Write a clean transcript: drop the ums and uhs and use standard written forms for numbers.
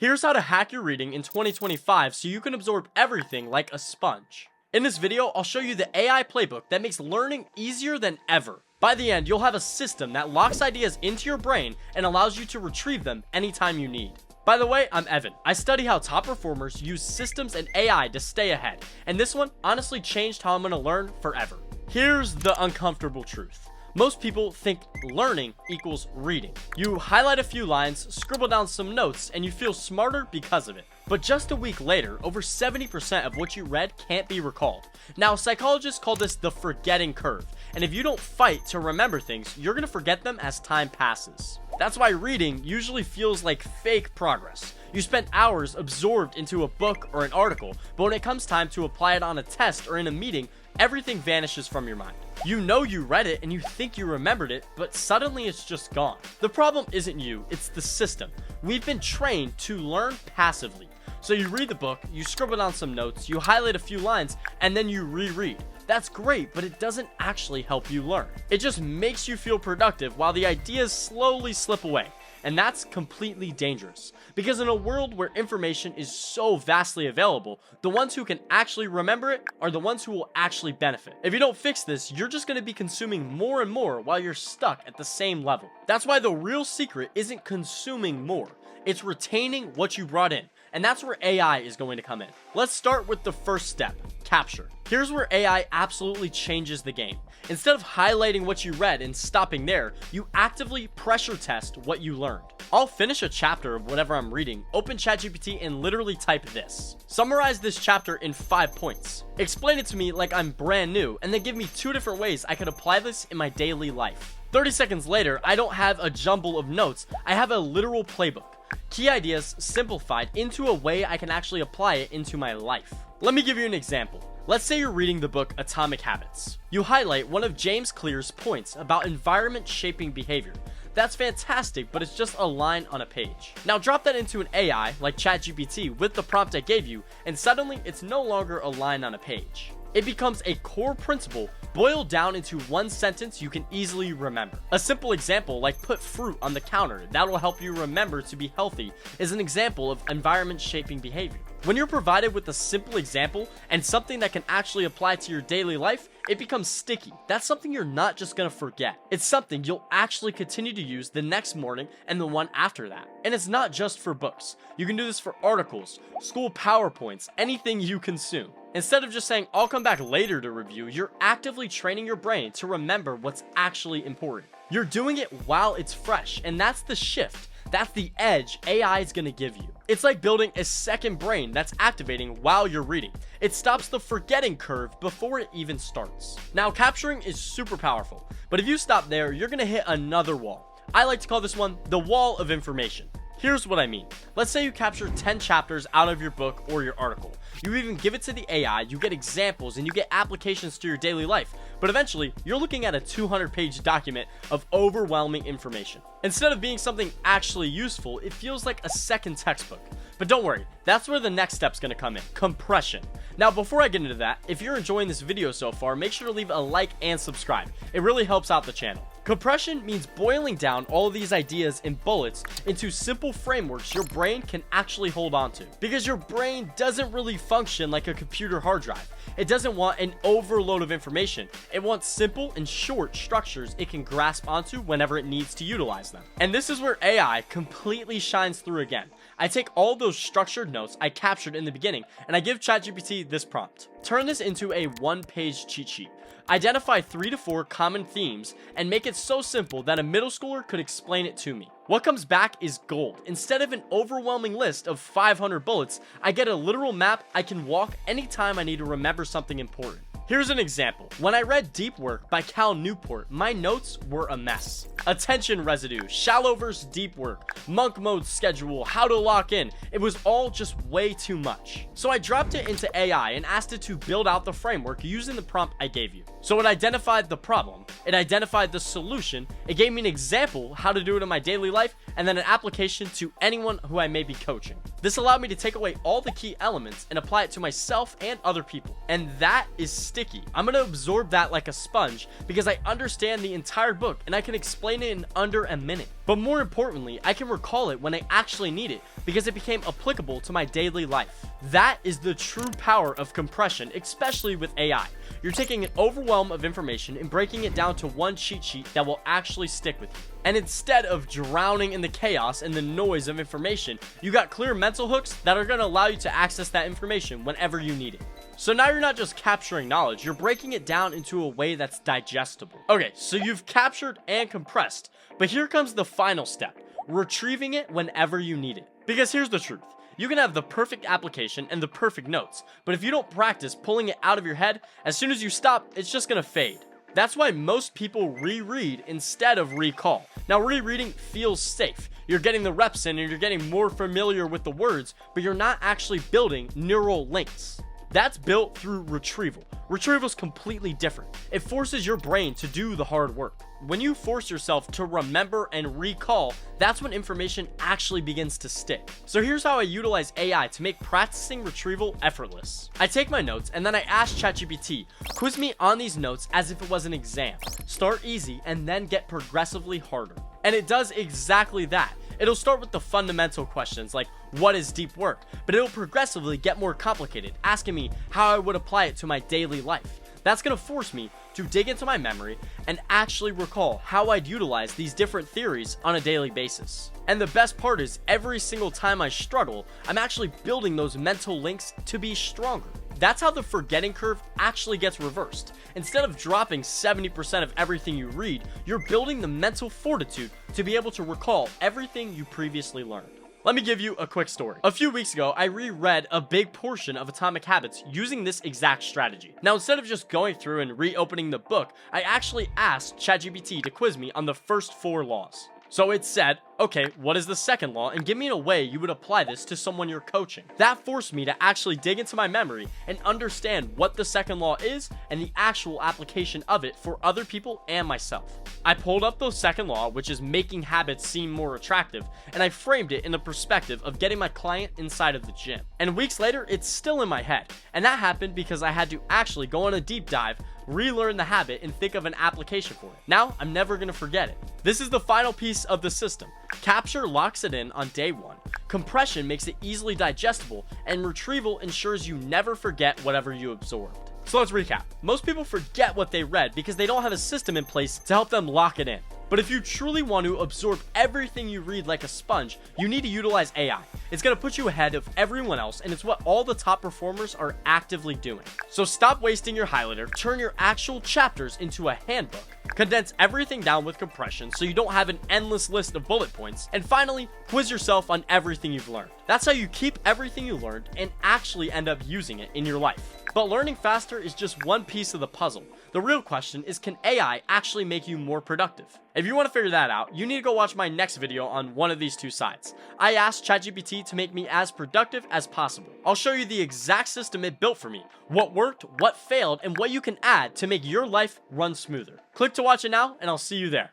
Here's how to hack your reading in 2025 so you can absorb everything like a sponge. In this video, I'll show you the AI playbook that makes learning easier than ever. By the end, you'll have a system that locks ideas into your brain and allows you to retrieve them anytime you need. By the way, I'm Evan. I study how top performers use systems and AI to stay ahead, and this one honestly changed how I'm gonna learn forever. Here's the uncomfortable truth. Most people think learning equals reading. You highlight a few lines, scribble down some notes, and you feel smarter because of it. But just a week later, over 70% of what you read can't be recalled. Now, psychologists call this the forgetting curve, and if you don't fight to remember things, you're gonna forget them as time passes. That's why reading usually feels like fake progress. You spend hours absorbed into a book or an article, but when it comes time to apply it on a test or in a meeting, everything vanishes from your mind. You know you read it and you think you remembered it, but suddenly it's just gone. The problem isn't you, it's the system. We've been trained to learn passively. So you read the book, you scribble down some notes, you highlight a few lines, and then you reread. That's great, but it doesn't actually help you learn. It just makes you feel productive while the ideas slowly slip away. And that's completely dangerous. Because in a world where information is so vastly available, the ones who can actually remember it are the ones who will actually benefit. If you don't fix this, you're just going to be consuming more and more while you're stuck at the same level. That's why the real secret isn't consuming more. It's retaining what you brought in. And that's where AI is going to come in. Let's start with the first step, capture. Here's where AI absolutely changes the game. Instead of highlighting what you read and stopping there, you actively pressure test what you learned. I'll finish a chapter of whatever I'm reading, open ChatGPT and literally type this. Summarize this chapter in 5 points. Explain it to me like I'm brand new, and then give me 2 different ways I could apply this in my daily life. 30 seconds later, I don't have a jumble of notes, I have a literal playbook. Key ideas simplified into a way I can actually apply it into my life. Let me give you an example. Let's say you're reading the book Atomic Habits. You highlight one of James Clear's points about environment shaping behavior. That's fantastic, but it's just a line on a page. Now drop that into an AI like ChatGPT with the prompt I gave you, and suddenly it's no longer a line on a page. It becomes a core principle boiled down into one sentence you can easily remember. A simple example like put fruit on the counter that will help you remember to be healthy is an example of environment shaping behavior. When you're provided with a simple example and something that can actually apply to your daily life, it becomes sticky. That's something you're not just gonna forget. It's something you'll actually continue to use the next morning and the one after that. And it's not just for books. You can do this for articles, school PowerPoints, anything you consume. Instead of just saying, I'll come back later to review, you're actively training your brain to remember what's actually important. You're doing it while it's fresh, and that's the shift. That's the edge AI is gonna give you. It's like building a second brain that's activating while you're reading. It stops the forgetting curve before it even starts. Now, capturing is super powerful, but if you stop there, you're gonna hit another wall. I like to call this one the wall of information. Here's what I mean. Let's say you capture 10 chapters out of your book or your article. You even give it to the AI, you get examples, and you get applications to your daily life. But eventually, you're looking at a 200-page document of overwhelming information. Instead of being something actually useful, it feels like a second textbook. But don't worry, that's where the next step's gonna come in, compression. Now, before I get into that, if you're enjoying this video so far, make sure to leave a like and subscribe. It really helps out the channel. Compression means boiling down all of these ideas and bullets into simple frameworks your brain can actually hold on to. Because your brain doesn't really function like a computer hard drive. It doesn't want an overload of information. It wants simple and short structures it can grasp onto whenever it needs to utilize them. And this is where AI completely shines through again. I take all those structured notes I captured in the beginning and I give ChatGPT this prompt. Turn this into a 1-page cheat sheet. Identify 3 to 4 common themes and make it so simple that a middle schooler could explain it to me. What comes back is gold. Instead of an overwhelming list of 500 bullets, I get a literal map I can walk anytime I need to remember something important. Here's an example. When I read Deep Work by Cal Newport, my notes were a mess. Attention residue, shallow versus deep work, monk mode schedule, how to lock in. It was all just way too much. So I dropped it into AI and asked it to build out the framework using the prompt I gave you. So it identified the problem, it identified the solution, it gave me an example how to do it in my daily life, and then an application to anyone who I may be coaching. This allowed me to take away all the key elements and apply it to myself and other people. And that is sticky. I'm gonna absorb that like a sponge because I understand the entire book and I can explain it in under a minute. But more importantly, I can recall it when I actually need it because it became became applicable to my daily life. That is the true power of compression, especially with AI. You're taking an overwhelm of information and breaking it down to one cheat sheet that will actually stick with you. And instead of drowning in the chaos and the noise of information, you got clear mental hooks that are going to allow you to access that information whenever you need it. So now you're not just capturing knowledge, you're breaking it down into a way that's digestible. Okay, so you've captured and compressed, but here comes the final step, retrieving it whenever you need it. Because here's the truth. You can have the perfect application and the perfect notes, but if you don't practice pulling it out of your head, as soon as you stop, it's just gonna fade. That's why most people reread instead of recall. Now, rereading feels safe. You're getting the reps in and you're getting more familiar with the words, but you're not actually building neural links. That's built through retrieval. Retrieval is completely different. It forces your brain to do the hard work. When you force yourself to remember and recall, that's when information actually begins to stick. So here's how I utilize AI to make practicing retrieval effortless. I take my notes and then I ask ChatGPT, quiz me on these notes as if it was an exam. Start easy and then get progressively harder. And it does exactly that. It'll start with the fundamental questions like, what is deep work? But it'll progressively get more complicated, asking me how I would apply it to my daily life. That's gonna force me to dig into my memory and actually recall how I'd utilize these different theories on a daily basis. And the best part is, every single time I struggle, I'm actually building those mental links to be stronger. That's how the forgetting curve actually gets reversed. Instead of dropping 70% of everything you read, you're building the mental fortitude to be able to recall everything you previously learned. Let me give you a quick story. A few weeks ago, I reread a big portion of Atomic Habits using this exact strategy. Now, instead of just going through and reopening the book, I actually asked ChatGPT to quiz me on the first 4 laws. So it said, okay, what is the second law, and give me a way you would apply this to someone you're coaching. That forced me to actually dig into my memory and understand what the second law is and the actual application of it for other people and myself. I pulled up the second law, which is making habits seem more attractive, and I framed it in the perspective of getting my client inside of the gym. And weeks later, it's still in my head, and that happened because I had to actually go on a deep dive, relearn the habit, and think of an application for it. Now, I'm never gonna forget it. This is the final piece of the system. Capture locks it in on day 1. Compression makes it easily digestible, and retrieval ensures you never forget whatever you absorbed. So let's recap. Most people forget what they read because they don't have a system in place to help them lock it in. But if you truly want to absorb everything you read like a sponge, you need to utilize AI. It's going to put you ahead of everyone else, and it's what all the top performers are actively doing. So stop wasting your highlighter, turn your actual chapters into a handbook, condense everything down with compression so you don't have an endless list of bullet points, and finally, quiz yourself on everything you've learned. That's how you keep everything you learned and actually end up using it in your life. But learning faster is just one piece of the puzzle. The real question is, can AI actually make you more productive? If you want to figure that out, you need to go watch my next video on one of these two sides. I asked ChatGPT to make me as productive as possible. I'll show you the exact system it built for me, what worked, what failed, and what you can add to make your life run smoother. Click to watch it now, and I'll see you there.